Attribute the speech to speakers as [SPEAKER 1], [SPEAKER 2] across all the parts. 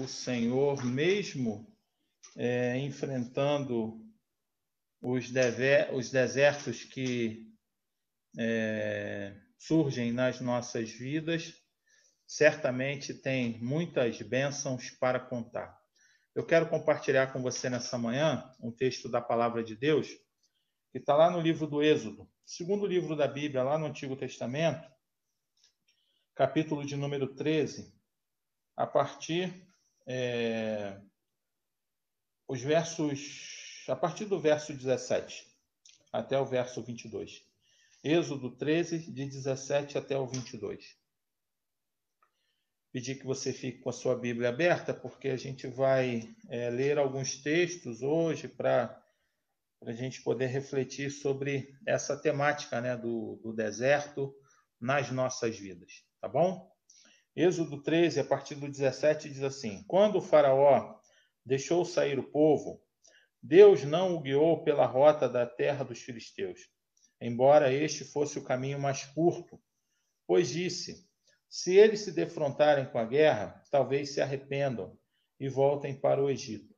[SPEAKER 1] o Senhor, mesmo enfrentando os desertos que surgem nas nossas vidas, certamente tem muitas bênçãos para contar. Eu quero compartilhar com você nessa manhã um texto da Palavra de Deus, que está lá no livro do Êxodo, segundo livro da Bíblia, lá no Antigo Testamento, capítulo de número 13, a partir a partir do verso 17 até o verso 22. Êxodo 13, de 17 até o 22. Pedir que você fique com a sua Bíblia aberta, porque a gente vai ler alguns textos hoje para a gente poder refletir sobre essa temática, né, do deserto nas nossas vidas, tá bom? Êxodo 13, a partir do 17, diz assim: Quando o faraó deixou sair o povo, Deus não o guiou pela rota da terra dos filisteus, embora este fosse o caminho mais curto, pois disse: se eles se defrontarem com a guerra, talvez se arrependam e voltem para o Egito.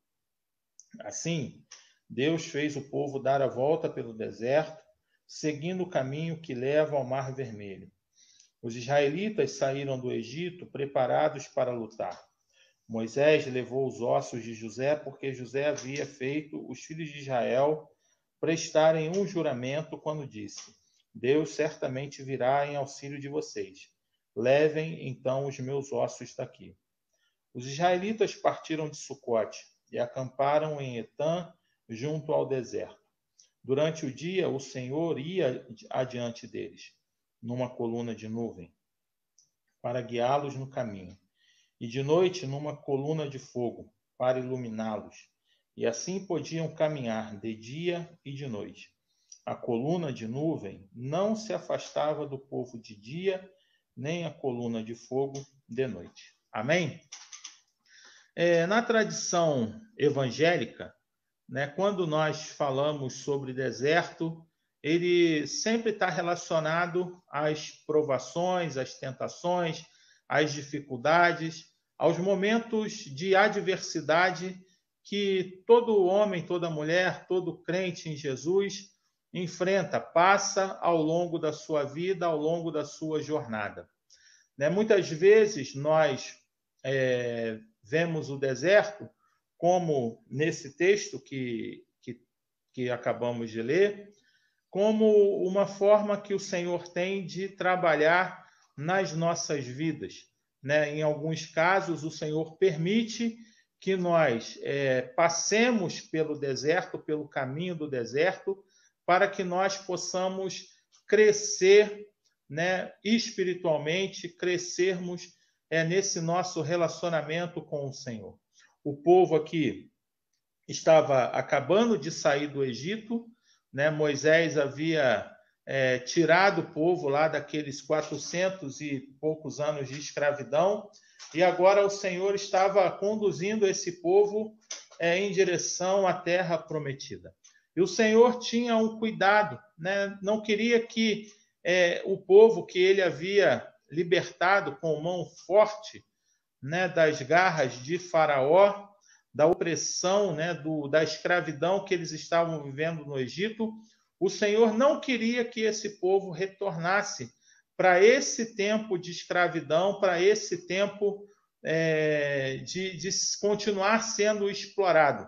[SPEAKER 1] Assim, Deus fez o povo dar a volta pelo deserto, seguindo o caminho que leva ao Mar Vermelho. Os israelitas saíram do Egito preparados para lutar. Moisés levou os ossos de José, porque José havia feito os filhos de Israel prestarem um juramento quando disse: Deus certamente virá em auxílio de vocês. Levem, então, os meus ossos daqui. Os israelitas partiram de Sucote e acamparam em Etã, junto ao deserto. Durante o dia, o Senhor ia adiante deles, numa coluna de nuvem, para guiá-los no caminho, e de noite numa coluna de fogo, para iluminá-los. E assim podiam caminhar de dia e de noite. A coluna de nuvem não se afastava do povo de dia, nem a coluna de fogo de noite. Amém? Na tradição evangélica, né, quando nós falamos sobre deserto, ele sempre está relacionado às provações, às tentações, às dificuldades, aos momentos de adversidade que todo homem, toda mulher, todo crente em Jesus enfrenta, passa ao longo da sua vida, ao longo da sua jornada. Né? Muitas vezes nós vemos o deserto, como nesse texto que acabamos de ler, como uma forma que o Senhor tem de trabalhar nas nossas vidas. Né? Em alguns casos, o Senhor permite que nós passemos pelo deserto, pelo caminho do deserto, para que nós possamos crescer, né, espiritualmente, crescermos nesse nosso relacionamento com o Senhor. O povo aqui estava acabando de sair do Egito, né? Moisés havia tirado o povo lá daqueles 400 e poucos anos de escravidão, e agora o Senhor estava conduzindo esse povo em direção à terra prometida. E o Senhor tinha um cuidado, né? Não queria que o povo que ele havia libertado com mão forte, né, das garras de Faraó, da opressão, né, da escravidão que eles estavam vivendo no Egito, o Senhor não queria que esse povo retornasse para esse tempo de escravidão, para esse tempo de continuar sendo explorado.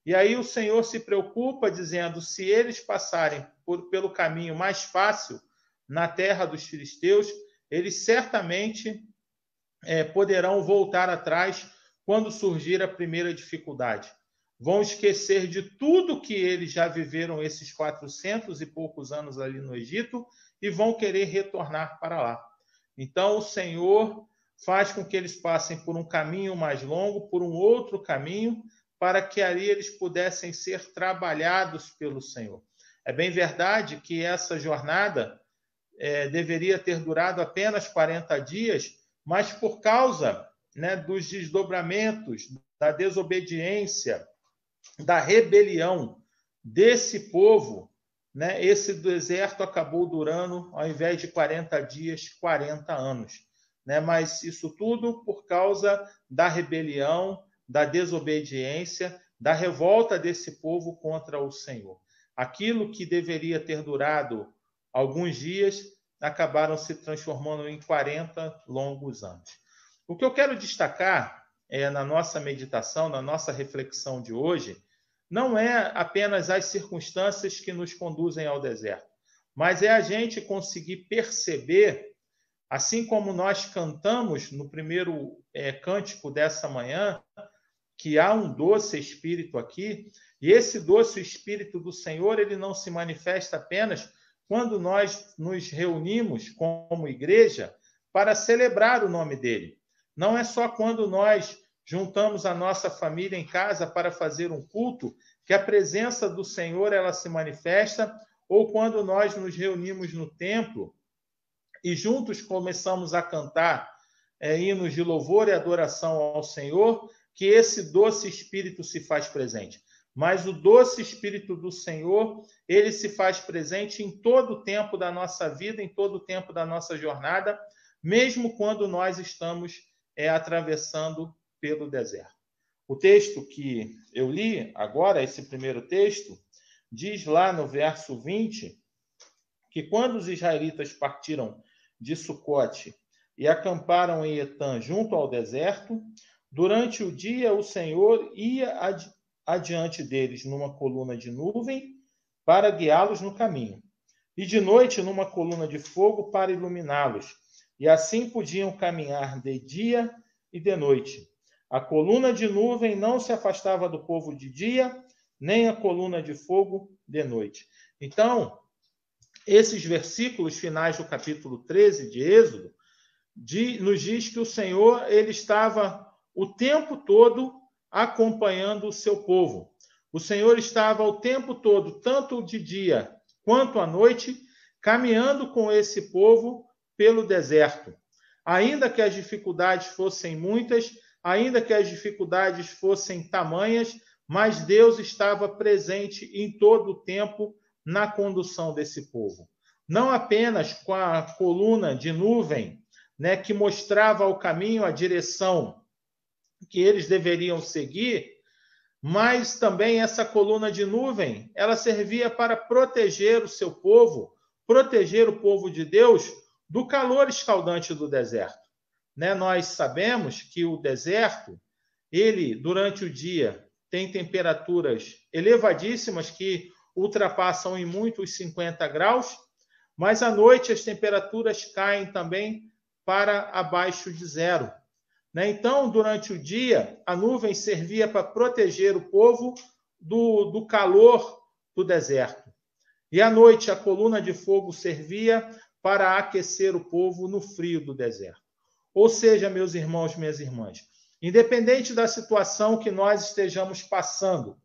[SPEAKER 1] E aí o Senhor se preocupa dizendo: se eles passarem pelo caminho mais fácil na terra dos filisteus, eles certamente poderão voltar atrás quando surgir a primeira dificuldade. Vão esquecer de tudo que eles já viveram esses 400 e poucos anos ali no Egito e vão querer retornar para lá. Então o Senhor faz com que eles passem por um caminho mais longo, por um outro caminho, para que ali eles pudessem ser trabalhados pelo Senhor. É bem verdade que essa jornada deveria ter durado apenas 40 dias, mas por causa, né, dos desdobramentos, da desobediência, da rebelião desse povo, né, esse deserto acabou durando, ao invés de 40 dias, 40 anos. né? Mas isso tudo por causa da rebelião, da desobediência, da revolta desse povo contra o Senhor. Aquilo que deveria ter durado alguns dias acabaram se transformando em 40 longos anos. O que eu quero destacar na nossa meditação, na nossa reflexão de hoje, não é apenas as circunstâncias que nos conduzem ao deserto, mas é a gente conseguir perceber, assim como nós cantamos no primeiro cântico dessa manhã, que há um doce Espírito aqui, e esse doce Espírito do Senhor, ele não se manifesta apenas quando nós nos reunimos como igreja para celebrar o nome dele. Não é só quando nós juntamos a nossa família em casa para fazer um culto que a presença do Senhor ela se manifesta, ou quando nós nos reunimos no templo e juntos começamos a cantar hinos de louvor e adoração ao Senhor, que esse doce Espírito se faz presente. Mas o doce Espírito do Senhor, ele se faz presente em todo o tempo da nossa vida, em todo o tempo da nossa jornada, mesmo quando nós estamos atravessando pelo deserto. O texto que eu li agora, esse primeiro texto, diz lá no verso 20, que quando os israelitas partiram de Sucote e acamparam em Etã, junto ao deserto, durante o dia o Senhor ia adiante deles numa coluna de nuvem para guiá-los no caminho, e de noite numa coluna de fogo para iluminá-los, e assim podiam caminhar de dia e de noite. A coluna de nuvem não se afastava do povo de dia, nem a coluna de fogo de noite. Então, esses versículos finais do capítulo 13 de Êxodo nos diz que o Senhor ele estava o tempo todo acompanhando o seu povo. O Senhor estava o tempo todo, tanto de dia quanto à noite, caminhando com esse povo pelo deserto. Ainda que as dificuldades fossem muitas, ainda que as dificuldades fossem tamanhas, mas Deus estava presente em todo o tempo na condução desse povo. Não apenas com a coluna de nuvem, né, que mostrava o caminho, a direção que eles deveriam seguir, mas também essa coluna de nuvem, ela servia para proteger o seu povo, proteger o povo de Deus do calor escaldante do deserto. Né? Nós sabemos que o deserto, ele, durante o dia, tem temperaturas elevadíssimas que ultrapassam em muito os 50 graus, mas à noite as temperaturas caem também para abaixo de zero. Então, durante o dia, a nuvem servia para proteger o povo do calor do deserto. E à noite, a coluna de fogo servia para aquecer o povo no frio do deserto. Ou seja, meus irmãos, minhas irmãs, independente da situação que nós estejamos passando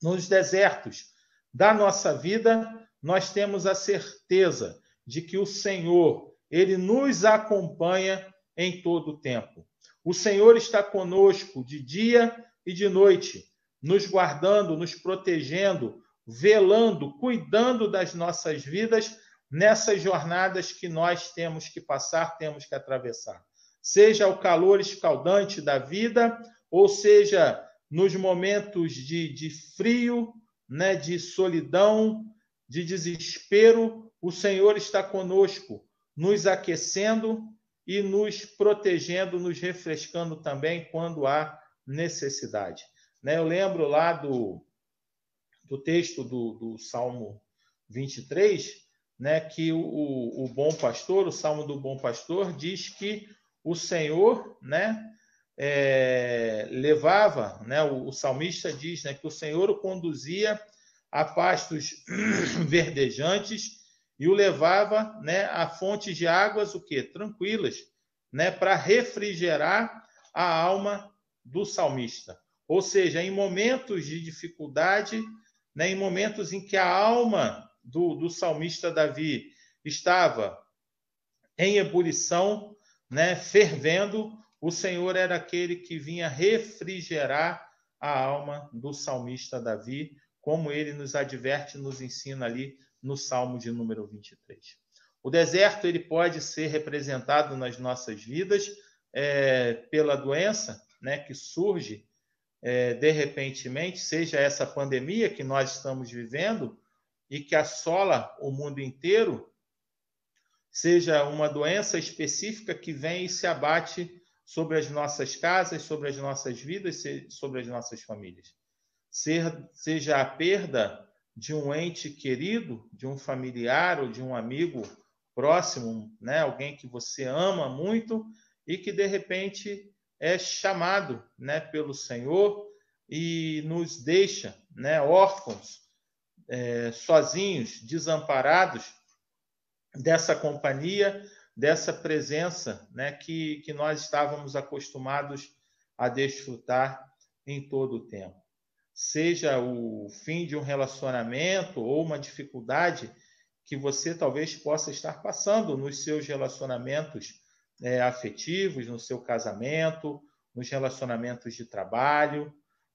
[SPEAKER 1] nos desertos da nossa vida, nós temos a certeza de que o Senhor, ele nos acompanha em todo o tempo. O Senhor está conosco de dia e de noite, nos guardando, nos protegendo, velando, cuidando das nossas vidas nessas jornadas que nós temos que passar, temos que atravessar. Seja o calor escaldante da vida, ou seja, nos momentos de frio, né, de solidão, de desespero, o Senhor está conosco, nos aquecendo e nos protegendo, nos refrescando também quando há necessidade. Eu lembro lá do texto do Salmo 23, que o bom pastor, o Salmo do bom pastor, diz que o Senhor levava, o salmista diz que o Senhor o conduzia a pastos verdejantes e o levava a fontes de águas tranquilas, para refrigerar a alma do salmista. Ou seja, em momentos de dificuldade, em momentos em que a alma do salmista Davi estava em ebulição, fervendo, o Senhor era aquele que vinha refrigerar a alma do salmista Davi, como ele nos adverte, nos ensina ali no Salmo de número 23. O deserto ele pode ser representado nas nossas vidas pela doença, né, que surge de repentemente, seja essa pandemia que nós estamos vivendo e que assola o mundo inteiro, seja uma doença específica que vem e se abate sobre as nossas casas, sobre as nossas vidas, sobre as nossas famílias. Seja a perda de um ente querido, de um familiar ou de um amigo próximo, né? Alguém que você ama muito e que de repente é chamado, né, pelo Senhor e nos deixa, né, órfãos, sozinhos, desamparados dessa companhia, dessa presença, né, que nós estávamos acostumados a desfrutar em todo o tempo. Seja o fim de um relacionamento ou uma dificuldade que você talvez possa estar passando nos seus relacionamentos afetivos, no seu casamento, nos relacionamentos de trabalho,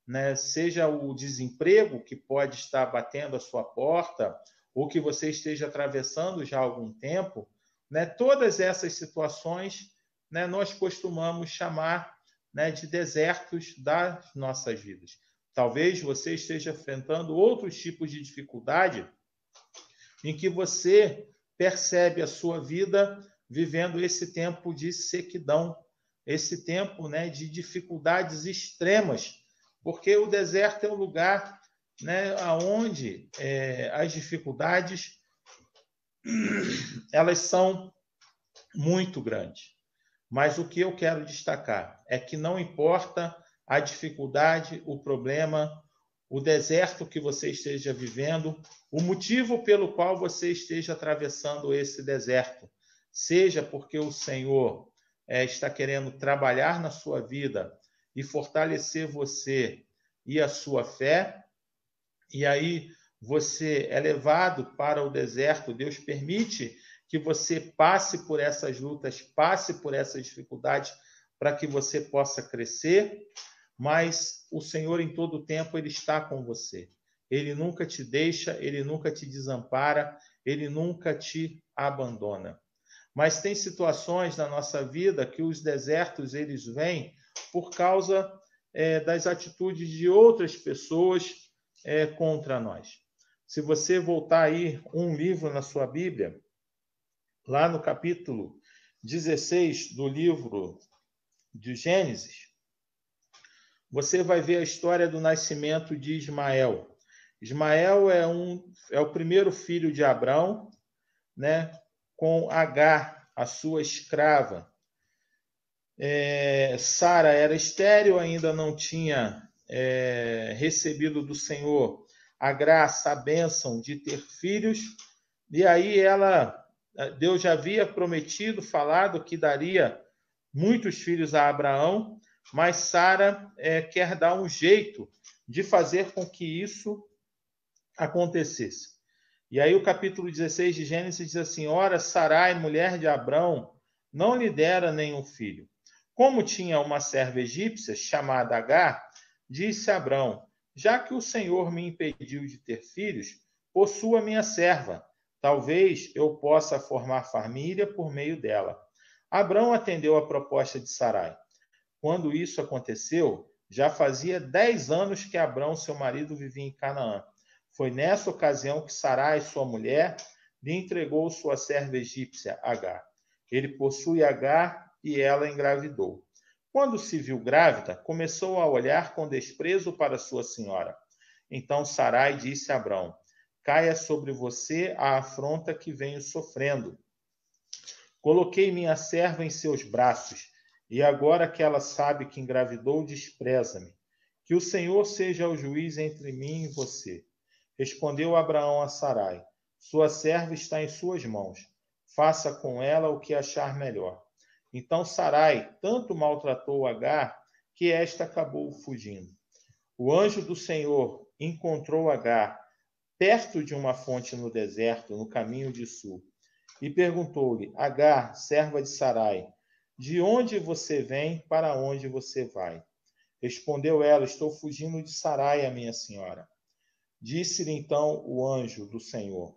[SPEAKER 1] né? Seja o desemprego que pode estar batendo a sua porta ou que você esteja atravessando já há algum tempo, né? Todas essas situações, né, nós costumamos chamar, né, de desertos das nossas vidas. Talvez você esteja enfrentando outros tipos de dificuldade em que você percebe a sua vida vivendo esse tempo de sequidão, esse tempo, né, de dificuldades extremas, porque o deserto é um lugar, né, onde as dificuldades elas são muito grandes. Mas o que eu quero destacar é que não importa a dificuldade, o problema, o deserto que você esteja vivendo, o motivo pelo qual você esteja atravessando esse deserto, seja porque o Senhor está querendo trabalhar na sua vida e fortalecer você e a sua fé, e aí você é levado para o deserto, Deus permite que você passe por essas lutas, passe por essas dificuldades, para que você possa crescer, mas o Senhor em todo o tempo ele está com você. Ele nunca te deixa, ele nunca te desampara, ele nunca te abandona. Mas tem situações na nossa vida que os desertos eles vêm por causa das atitudes de outras pessoas contra nós. Se você voltar aí um livro na sua Bíblia, lá no capítulo 16 do livro de Gênesis, você vai ver a história do nascimento de Ismael. Ismael é o primeiro filho de Abrão, né, com Agar, a sua escrava. Sara era estéril, ainda não tinha recebido do Senhor a graça, a bênção de ter filhos, e aí Deus já havia prometido, falado que daria muitos filhos a Abraão, mas Sara quer dar um jeito de fazer com que isso acontecesse. E aí o capítulo 16 de Gênesis diz assim: ora, Sarai, mulher de Abrão, não lhe dera nenhum filho. Como tinha uma serva egípcia chamada Agar, disse Abrão: já que o Senhor me impediu de ter filhos, possua minha serva. Talvez eu possa formar família por meio dela. Abrão atendeu a proposta de Sarai. Quando isso aconteceu, já fazia 10 anos que Abrão, seu marido, vivia em Canaã. Foi nessa ocasião que Sarai, sua mulher, lhe entregou sua serva egípcia, Agar. Ele possui Agar e ela engravidou. Quando se viu grávida, começou a olhar com desprezo para sua senhora. Então Sarai disse a Abrão: caia sobre você a afronta que venho sofrendo. Coloquei minha serva em seus braços, e agora que ela sabe que engravidou, despreza-me. Que o Senhor seja o juiz entre mim e você. Respondeu Abraão a Sarai: sua serva está em suas mãos. Faça com ela o que achar melhor. Então Sarai tanto maltratou Agar que esta acabou fugindo. O anjo do Senhor encontrou Agar perto de uma fonte no deserto, no caminho de sul, e perguntou-lhe: Agar, serva de Sarai, de onde você vem, para onde você vai? Respondeu ela: estou fugindo de Sarai, a minha senhora. Disse-lhe então o anjo do Senhor: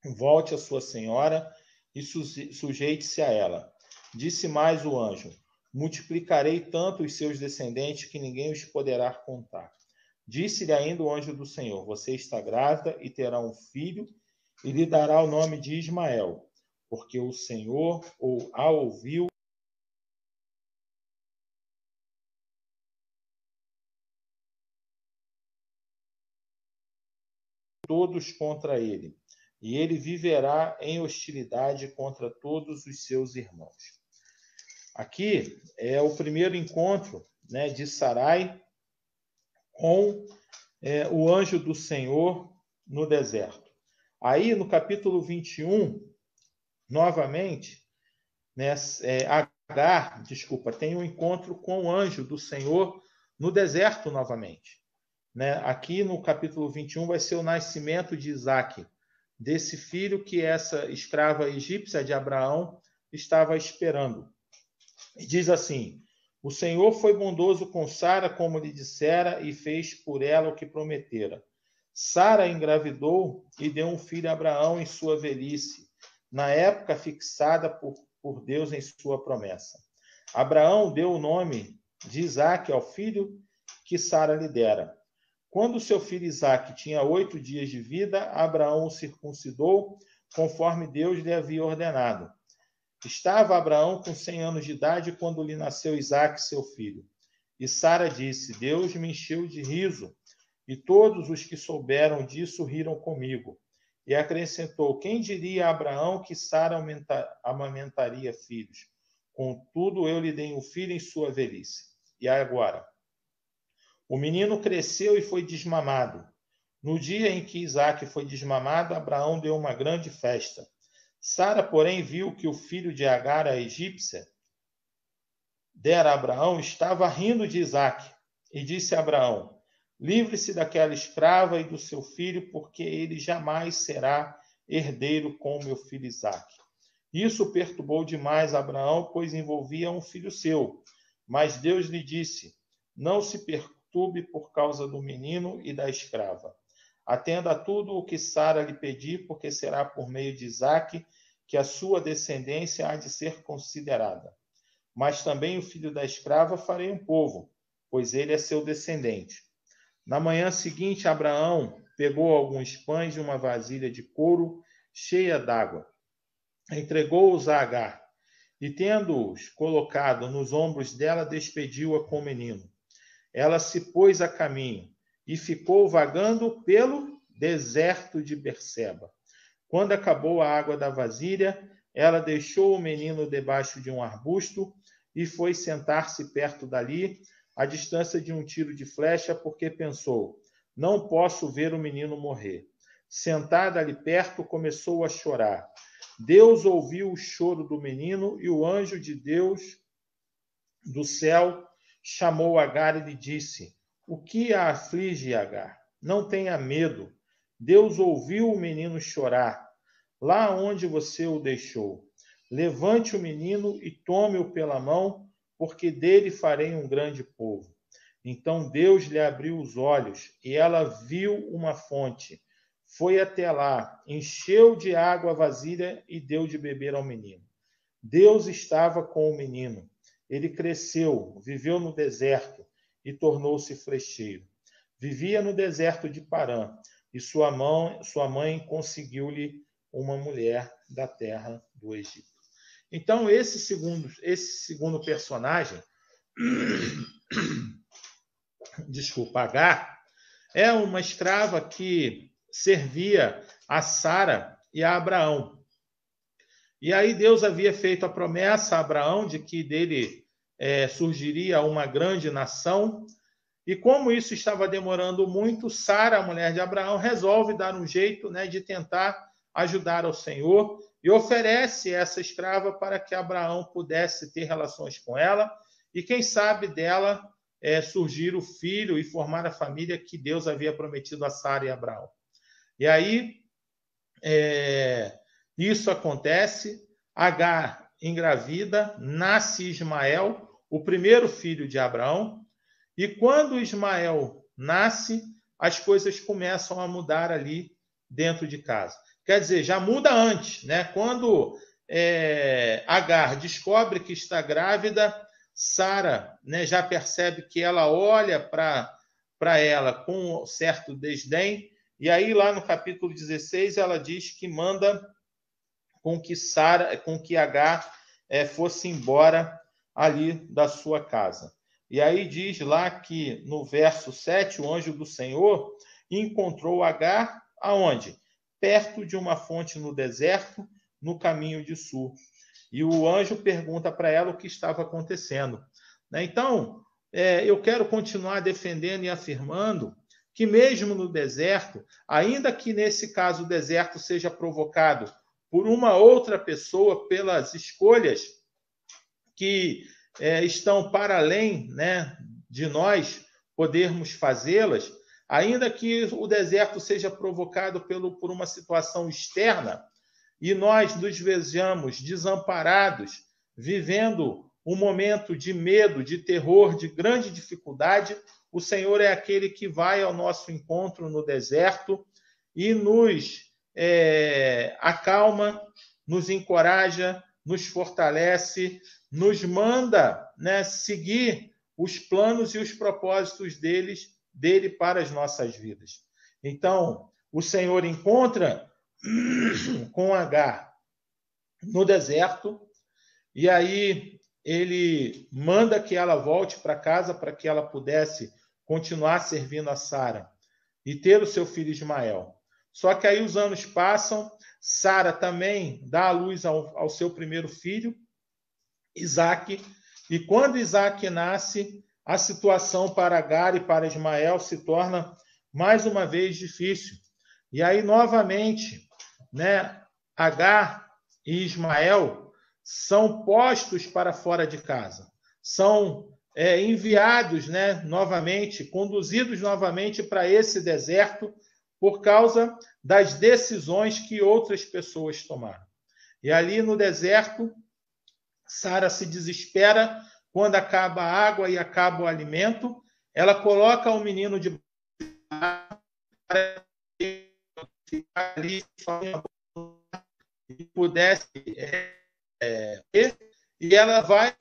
[SPEAKER 1] volte a sua senhora e sujeite-se a ela. Disse mais o anjo: multiplicarei tanto os seus descendentes que ninguém os poderá contar. Disse-lhe ainda o anjo do Senhor: você está grávida e terá um filho, e lhe dará o nome de Ismael, porque o Senhor a ouviu todos contra ele, e ele viverá em hostilidade contra todos os seus irmãos. Aqui é o primeiro encontro, né, de Sarai com o anjo do Senhor no deserto. Aí, no capítulo 21, novamente, né, Agar, tem um encontro com o anjo do Senhor no deserto novamente. Né? Aqui no capítulo 21 vai ser o nascimento de Isaque, desse filho que essa escrava egípcia de Abraão estava esperando. E diz assim: o Senhor foi bondoso com Sara, como lhe dissera, e fez por ela o que prometera. Sara engravidou e deu um filho a Abraão em sua velhice, na época fixada por Deus em sua promessa. Abraão deu o nome de Isaque ao filho que Sara lhe dera. Quando seu filho Isaque tinha 8 dias de vida, Abraão o circuncidou, conforme Deus lhe havia ordenado. Estava Abraão com 100 anos de idade quando lhe nasceu Isaque, seu filho. E Sara disse: Deus me encheu de riso, e todos os que souberam disso riram comigo. E acrescentou: quem diria a Abraão que Sara amamentaria filhos? Contudo, eu lhe dei um filho em sua velhice. E agora? O menino cresceu e foi desmamado. No dia em que Isaque foi desmamado, Abraão deu uma grande festa. Sara, porém, viu que o filho de Agar, a egípcia, dera a Abraão, estava rindo de Isaque, e disse a Abraão: livre-se daquela escrava e do seu filho, porque ele jamais será herdeiro com meu filho Isaque. Isso perturbou demais Abraão, pois envolvia um filho seu. Mas Deus lhe disse: não se perturbe por causa do menino e da escrava. Atenda a tudo o que Sara lhe pedir, porque será por meio de Isaque que a sua descendência há de ser considerada. Mas também o filho da escrava farei um povo, pois ele é seu descendente. Na manhã seguinte, Abraão pegou alguns pães e uma vasilha de couro cheia d'água. Entregou-os a Agar, e tendo-os colocado nos ombros dela, despediu-a com o menino. Ela se pôs a caminho e ficou vagando pelo deserto de Berseba. Quando acabou a água da vasilha, ela deixou o menino debaixo de um arbusto e foi sentar-se perto dali, à distância de um tiro de flecha, porque pensou: não posso ver o menino morrer. Sentada ali perto, começou a chorar. Deus ouviu o choro do menino e o anjo de Deus do céu chamou Agar e lhe disse: o que a aflige, Agar? Não tenha medo. Deus ouviu o menino chorar, lá onde você o deixou. Levante o menino e tome-o pela mão, porque dele farei um grande povo. Então Deus lhe abriu os olhos, e ela viu uma fonte. Foi até lá, encheu de água a vasilha e deu de beber ao menino. Deus estava com o menino. Ele cresceu, viveu no deserto e tornou-se flecheiro. Vivia no deserto de Parã, e sua mãe conseguiu-lhe uma mulher da terra do Egito. Então, esse segundo personagem, desculpa, Agar, é uma escrava que servia a Sara e a Abraão. E aí Deus havia feito a promessa a Abraão de que dele surgiria uma grande nação. E como isso estava demorando muito, Sara, a mulher de Abraão, resolve dar um jeito, né, de tentar ajudar ao Senhor e oferece essa escrava para que Abraão pudesse ter relações com ela e, quem sabe, dela surgir o filho e formar a família que Deus havia prometido a Sara e a Abraão. E aí isso acontece, Agar engravida, nasce Ismael, o primeiro filho de Abraão. E quando Ismael nasce, as coisas começam a mudar ali dentro de casa. Quer dizer, já muda antes, né? Quando Agar descobre que está grávida, Sara, né, já percebe que ela olha para ela com um certo desdém, e aí lá no capítulo 16 ela diz que manda com que Agar fosse embora ali da sua casa. E aí diz lá que no verso 7, o anjo do Senhor encontrou Agar aonde? Perto de uma fonte no deserto, no caminho de Sul. E o anjo pergunta para ela o que estava acontecendo. Então, eu quero continuar defendendo e afirmando que mesmo no deserto, ainda que nesse caso o deserto seja provocado por uma outra pessoa, pelas escolhas que estão para além, né, de nós podermos fazê-las, ainda que o deserto seja provocado por uma situação externa e nós nos vejamos desamparados, vivendo um momento de medo, de terror, de grande dificuldade, o Senhor é aquele que vai ao nosso encontro no deserto e nos acalma, nos encoraja, nos fortalece, nos manda, né, seguir os planos e os propósitos dele para as nossas vidas. Então, o Senhor encontra com Agar no deserto, e aí ele manda que ela volte para casa para que ela pudesse continuar servindo a Sara e ter o seu filho Ismael. Só que aí os anos passam, Sara também dá à luz ao seu primeiro filho, Isaque, e quando Isaque nasce, a situação para Agar e para Ismael se torna mais uma vez difícil. E aí, novamente, né, Agar e Ismael são postos para fora de casa, são enviados, né, novamente, conduzidos novamente para esse deserto por causa das decisões que outras pessoas tomaram. E ali no deserto, Sara se desespera quando acaba a água e acaba o alimento. Ela coloca o menino de para ficar ali e pudesse e ela vai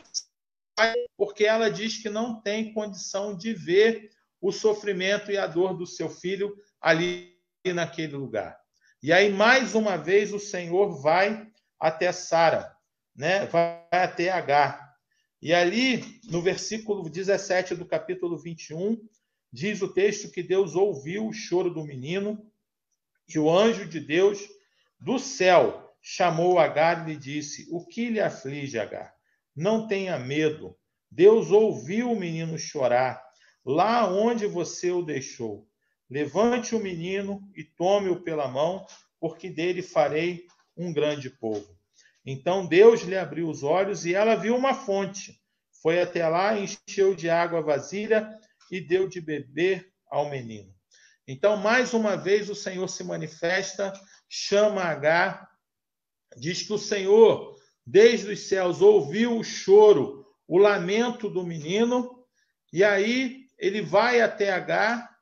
[SPEAKER 1] porque ela diz que não tem condição de ver o sofrimento e a dor do seu filho ali naquele lugar. E aí, mais uma vez, o Senhor vai até Sara, né? Vai até Agar. E ali, no versículo 17 do capítulo 21, diz o texto que Deus ouviu o choro do menino e o anjo de Deus do céu chamou Agar e lhe disse: o que lhe aflige, Agar? Não tenha medo. Deus ouviu o menino chorar lá onde você o deixou. Levante o menino e tome-o pela mão, porque dele farei um grande povo. Então Deus lhe abriu os olhos e ela viu uma fonte. Foi até lá, encheu de água a vasilha e deu de beber ao menino. Então, mais uma vez, o Senhor se manifesta, chama Agar, diz que o Senhor, desde os céus, ouviu o choro, o lamento do menino, e aí ele vai até Agar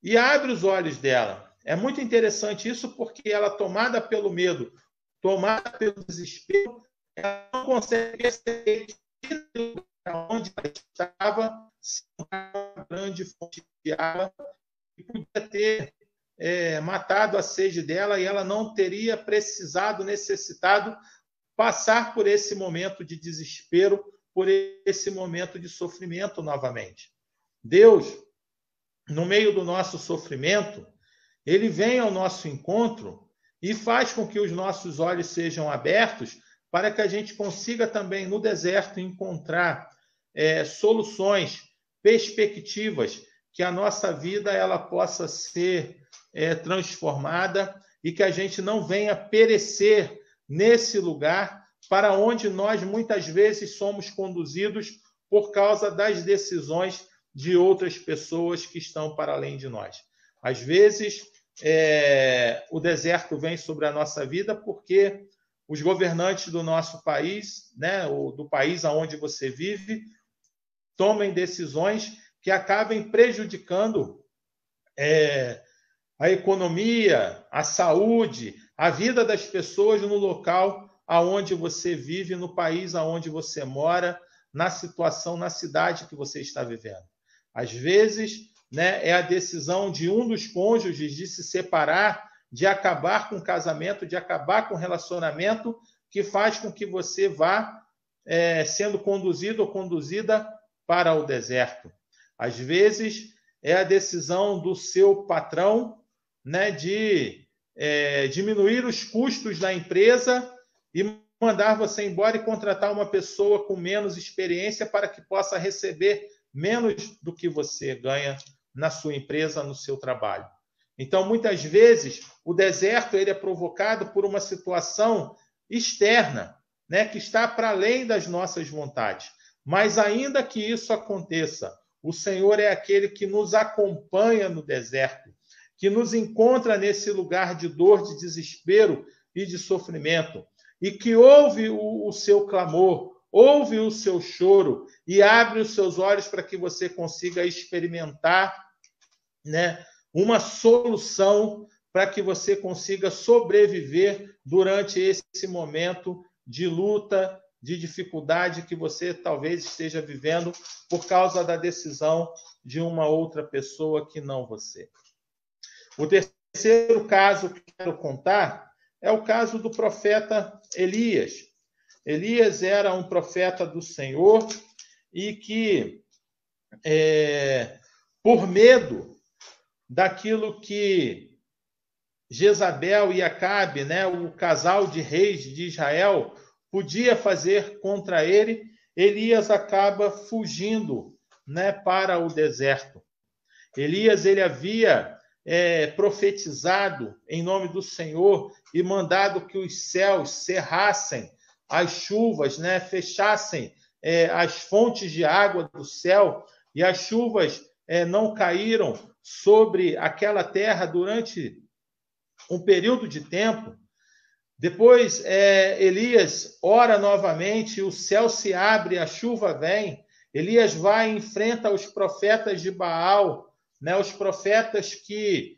[SPEAKER 1] e abre os olhos dela. É muito interessante isso, porque ela, tomada pelo medo, tomada pelo desespero, ela não consegue perceber que onde ela estava, uma grande fonte de água, e podia ter matado a sede dela, e ela não teria necessitado passar por esse momento de desespero, por esse momento de sofrimento novamente. Deus, no meio do nosso sofrimento, ele vem ao nosso encontro e faz com que os nossos olhos sejam abertos para que a gente consiga também no deserto encontrar soluções, perspectivas, que a nossa vida ela possa ser transformada e que a gente não venha perecer nesse lugar para onde nós muitas vezes somos conduzidos por causa das decisões de outras pessoas que estão para além de nós. Às vezes, o deserto vem sobre a nossa vida porque os governantes do nosso país, né, ou do país onde você vive, tomem decisões que acabem prejudicando a economia, a saúde, a vida das pessoas no local aonde você vive, no país aonde você mora, na situação, na cidade que você está vivendo. Às vezes, né, é a decisão de um dos cônjuges de se separar, de acabar com o casamento, de acabar com o relacionamento, que faz com que você vá sendo conduzido ou conduzida para o deserto. Às vezes, é a decisão do seu patrão, né, de diminuir os custos da empresa e mandar você embora e contratar uma pessoa com menos experiência para que possa receber menos do que você ganha na sua empresa, no seu trabalho. Então, muitas vezes, o deserto ele é provocado por uma situação externa, né, que está para além das nossas vontades. Mas ainda que isso aconteça, o Senhor é aquele que nos acompanha no deserto, que nos encontra nesse lugar de dor, de desespero e de sofrimento, e que ouve o seu clamor, ouve o seu choro e abre os seus olhos para que você consiga experimentar, né, uma solução para que você consiga sobreviver durante esse momento de luta, de dificuldade que você talvez esteja vivendo por causa da decisão de uma outra pessoa que não você. O terceiro caso que quero contar é o caso do profeta Elias. Elias era um profeta do Senhor e que, por medo daquilo que Jezabel e Acabe, né, o casal de reis de Israel, podia fazer contra ele, Elias acaba fugindo, né, para o deserto. Elias ele havia profetizado em nome do Senhor e mandado que os céus cerrassem as chuvas, né, fechassem as fontes de água do céu, e as chuvas não caíram sobre aquela terra durante um período de tempo. Depois, Elias ora novamente, o céu se abre, a chuva vem. Elias vai e enfrenta os profetas de Baal, né, os profetas que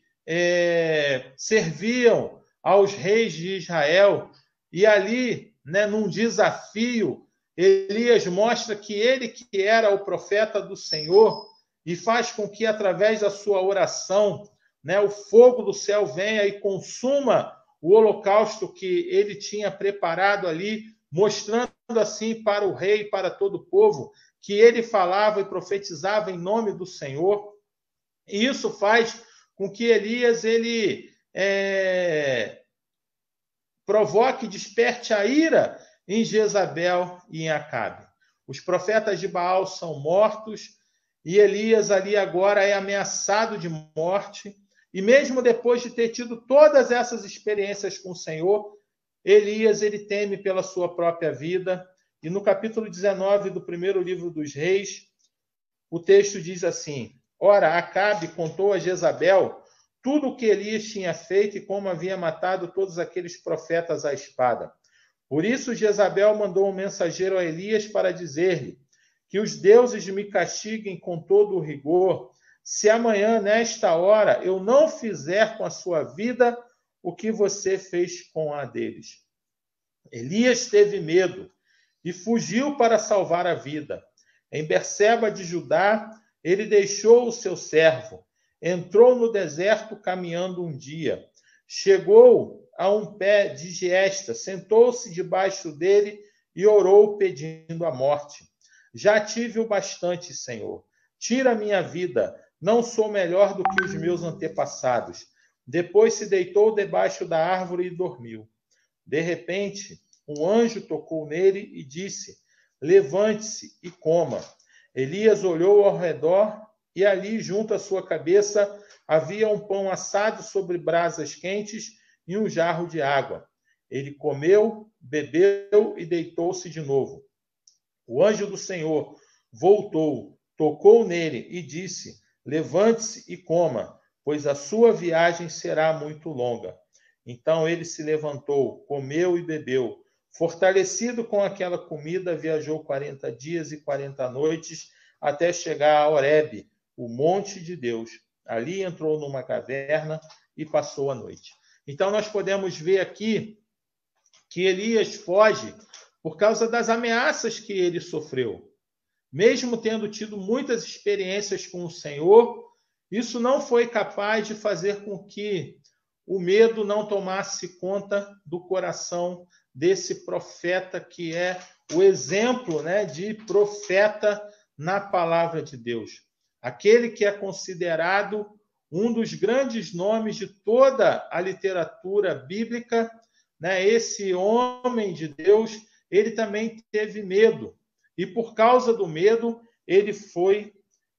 [SPEAKER 1] serviam aos reis de Israel. E ali, né, num desafio, Elias mostra que ele que era o profeta do Senhor e faz com que, através da sua oração, né, o fogo do céu venha e consuma o holocausto que ele tinha preparado ali, mostrando assim para o rei e para todo o povo que ele falava e profetizava em nome do Senhor. E isso faz com que Elias ele provoque, desperte a ira em Jezabel e em Acabe. Os profetas de Baal são mortos e Elias ali agora é ameaçado de morte. E mesmo depois de ter tido todas essas experiências com o Senhor, Elias ele teme pela sua própria vida. E no capítulo 19 do primeiro livro dos Reis, o texto diz assim: Ora, Acabe contou a Jezabel tudo o que Elias tinha feito e como havia matado todos aqueles profetas à espada. Por isso Jezabel mandou um mensageiro a Elias para dizer-lhe que os deuses me castiguem com todo o rigor, se amanhã, nesta hora, eu não fizer com a sua vida o que você fez com a deles. Elias teve medo e fugiu para salvar a vida. Em Berseba de Judá, ele deixou o seu servo, entrou no deserto caminhando um dia, chegou a um pé de giesta, sentou-se debaixo dele e orou pedindo a morte. Já tive o bastante, Senhor. Tira minha vida. Não sou melhor do que os meus antepassados. Depois se deitou debaixo da árvore e dormiu. De repente, um anjo tocou nele e disse: Levante-se e coma. Elias olhou ao redor e ali, junto à sua cabeça, havia um pão assado sobre brasas quentes e um jarro de água. Ele comeu, bebeu e deitou-se de novo. O anjo do Senhor voltou, tocou nele e disse: Levante-se e coma, pois a sua viagem será muito longa. Então ele se levantou, comeu e bebeu. Fortalecido com aquela comida, viajou 40 dias e 40 noites até chegar a Horebe, o monte de Deus. Ali entrou numa caverna e passou a noite. Então nós podemos ver aqui que Elias foge por causa das ameaças que ele sofreu. Mesmo tendo tido muitas experiências com o Senhor, isso não foi capaz de fazer com que o medo não tomasse conta do coração desse profeta, que é o exemplo, né, de profeta na palavra de Deus. Aquele que é considerado um dos grandes nomes de toda a literatura bíblica, né? Esse homem de Deus, ele também teve medo. E por causa do medo, ele foi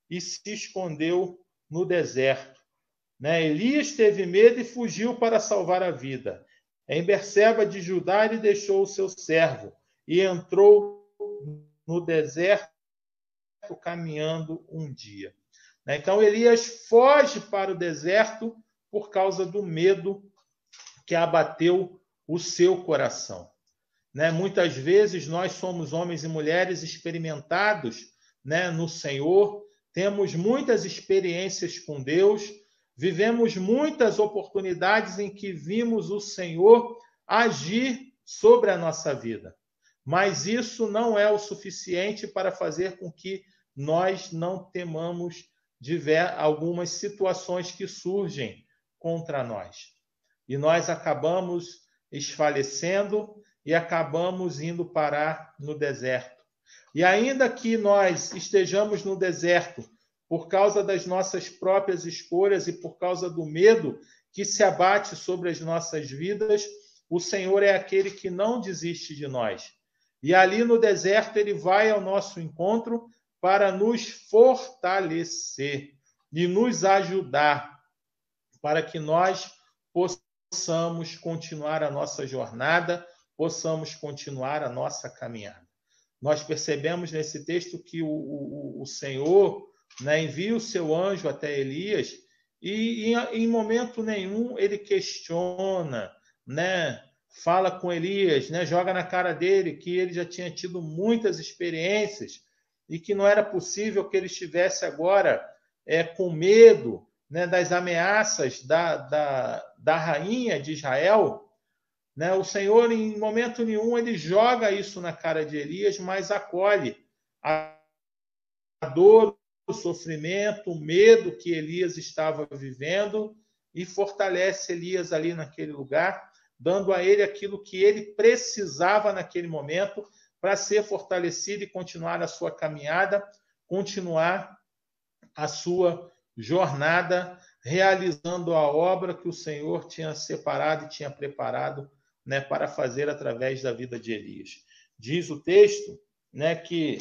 [SPEAKER 1] e se escondeu no deserto. Né? Elias teve medo e fugiu para salvar a vida. Em Berseba de Judá, ele deixou o seu servo e entrou no deserto caminhando um dia. Então, Elias foge para o deserto por causa do medo que abateu o seu coração. Muitas vezes nós somos homens e mulheres experimentados, no Senhor, temos muitas experiências com Deus, vivemos muitas oportunidades em que vimos o Senhor agir sobre a nossa vida. Mas isso não é o suficiente para fazer com que nós não temamos de ver algumas situações que surgem contra nós. E nós acabamos esfalecendo e acabamos indo parar no deserto. E ainda que nós estejamos no deserto por causa das nossas próprias escolhas e por causa do medo que se abate sobre as nossas vidas, o Senhor é aquele que não desiste de nós. E ali no deserto ele vai ao nosso encontro para nos fortalecer e nos ajudar para que nós possamos continuar a nossa jornada, possamos continuar a nossa caminhada. Nós percebemos nesse texto que o Senhor, envia o seu anjo até Elias e em momento nenhum ele questiona, fala com Elias, joga na cara dele que ele já tinha tido muitas experiências e que não era possível que ele estivesse agora com medo, das ameaças da rainha de Israel. O Senhor, em momento nenhum, ele joga isso na cara de Elias, mas acolhe a dor, o sofrimento, o medo que Elias estava vivendo e fortalece Elias ali naquele lugar, dando a ele aquilo que ele precisava naquele momento para ser fortalecido e continuar a sua caminhada, continuar a sua jornada, realizando a obra que o Senhor tinha separado e tinha preparado, para fazer através da vida de Elias. Diz o texto, que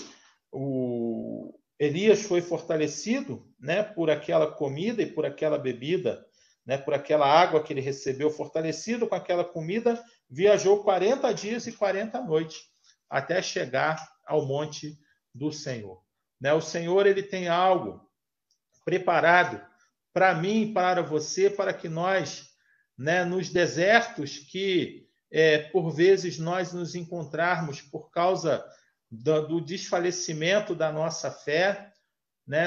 [SPEAKER 1] o Elias foi fortalecido, por aquela comida e por aquela bebida, por aquela água que ele recebeu, fortalecido com aquela comida, viajou 40 dias e 40 noites até chegar ao monte do Senhor. O Senhor, ele tem algo preparado para mim e para você, para que nós, nos desertos que por vezes nós nos encontrarmos por causa do desfalecimento da nossa fé,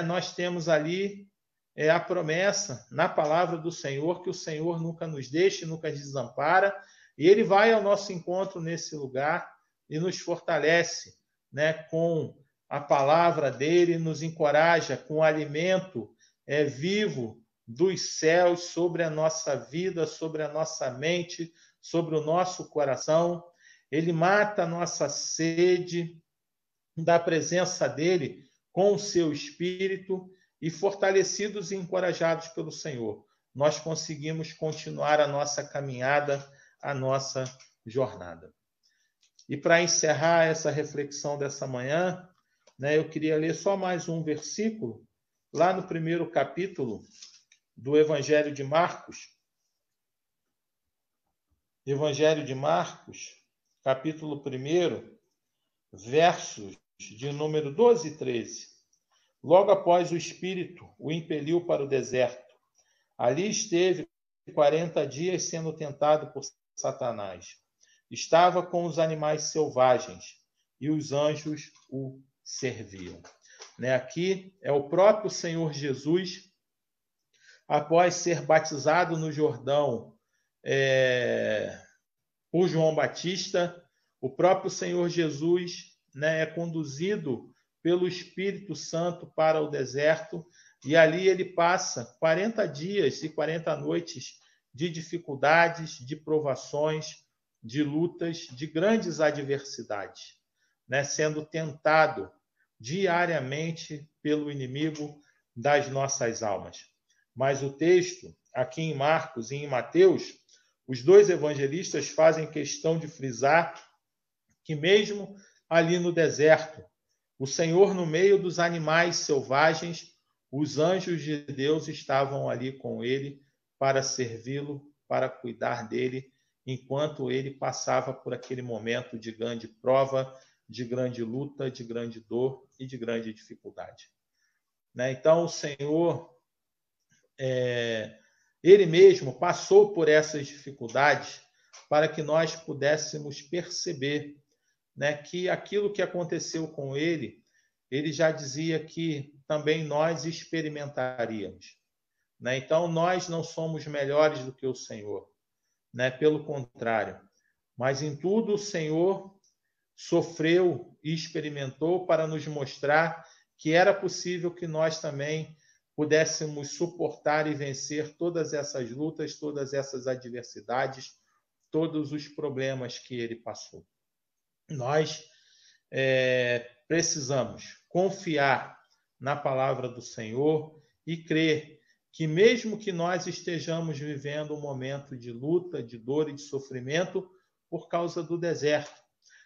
[SPEAKER 1] nós temos ali a promessa na palavra do Senhor, que o Senhor nunca nos deixa, nunca desampara, e ele vai ao nosso encontro nesse lugar e nos fortalece, com a palavra dele, nos encoraja com o alimento vivo dos céus sobre a nossa vida, sobre a nossa mente, sobre o nosso coração. Ele mata a nossa sede da presença dele com o seu Espírito, e fortalecidos e encorajados pelo Senhor, nós conseguimos continuar a nossa caminhada, a nossa jornada. E para encerrar essa reflexão dessa manhã, eu queria ler só mais um versículo, lá no primeiro capítulo do Evangelho de Marcos. Evangelho de Marcos, capítulo 1, versos de número 12 e 13. Logo após o Espírito o impeliu para o deserto. Ali esteve 40 dias sendo tentado por Satanás. Estava com os animais selvagens e os anjos o serviam. Aqui é o próprio Senhor Jesus, após ser batizado no Jordão por João Batista, o próprio Senhor Jesus, né, é conduzido pelo Espírito Santo para o deserto, e ali ele passa 40 dias e 40 noites de dificuldades, de provações, de lutas, de grandes adversidades, né, sendo tentado diariamente pelo inimigo das nossas almas. Mas o texto, aqui em Marcos e em Mateus, os dois evangelistas fazem questão de frisar que mesmo ali no deserto, o Senhor, no meio dos animais selvagens, os anjos de Deus estavam ali com ele para servi-lo, para cuidar dele, enquanto ele passava por aquele momento de grande prova, de grande luta, de grande dor e de grande dificuldade. Então, o Senhor, ele mesmo passou por essas dificuldades para que nós pudéssemos perceber, que aquilo que aconteceu com ele, ele já dizia que também nós experimentaríamos. Então, nós não somos melhores do que o Senhor, pelo contrário. Mas em tudo o Senhor sofreu e experimentou para nos mostrar que era possível que nós também pudéssemos suportar e vencer todas essas lutas, todas essas adversidades, todos os problemas que ele passou. Nós precisamos confiar na palavra do Senhor e crer que mesmo que nós estejamos vivendo um momento de luta, de dor e de sofrimento por causa do deserto,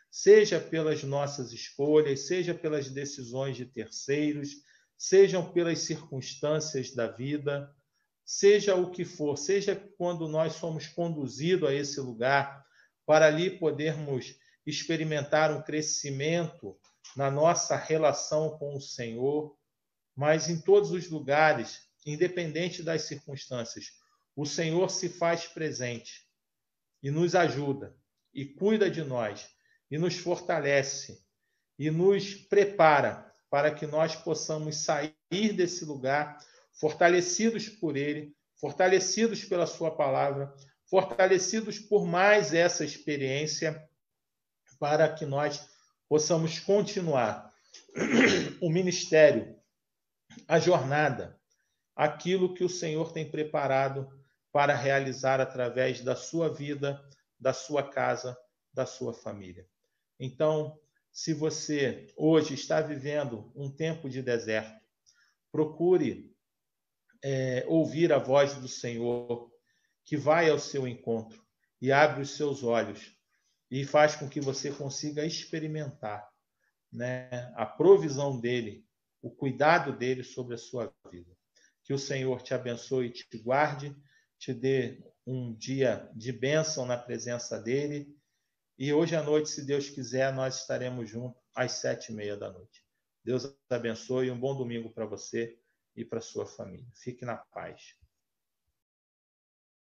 [SPEAKER 1] seja pelas nossas escolhas, seja pelas decisões de terceiros, sejam pelas circunstâncias da vida, seja o que for, seja quando nós somos conduzidos a esse lugar para ali podermos experimentar um crescimento na nossa relação com o Senhor, mas em todos os lugares, independente das circunstâncias, o Senhor se faz presente e nos ajuda, e cuida de nós, e nos fortalece, e nos prepara para que nós possamos sair desse lugar fortalecidos por Ele, fortalecidos pela Sua palavra, fortalecidos por mais essa experiência, para que nós possamos continuar o ministério, a jornada, aquilo que o Senhor tem preparado para realizar através da sua vida, da sua casa, da sua família. Então, se você hoje está vivendo um tempo de deserto, procure ouvir a voz do Senhor, que vai ao seu encontro e abre os seus olhos e faz com que você consiga experimentar, a provisão dele, o cuidado dele sobre a sua vida. Que o Senhor te abençoe e te guarde, te dê um dia de bênção na presença dele. E hoje à noite, se Deus quiser, nós estaremos juntos às 7h30 da noite. Deus abençoe e um bom domingo para você e para sua família. Fique na paz.